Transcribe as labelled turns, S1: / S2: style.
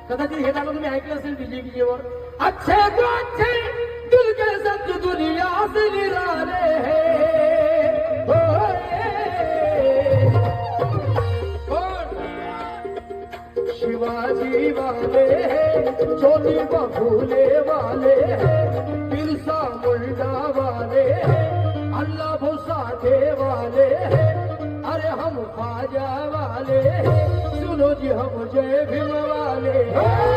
S1: कदाचित हे गाणं तुम्ही ऐकलं असेल डीजे अच्छे तो अच्छे दिल के सच दुनिया से निराले हैं शिवाजी वाले हैं छोटी बबूले वाले हैं बिरसा मुंडा वाले हैं अल्लाह भुसादे वाले हैं अरे हम ख्वाजा वाले हैं सुनो जी हम जय भीम वाले हैं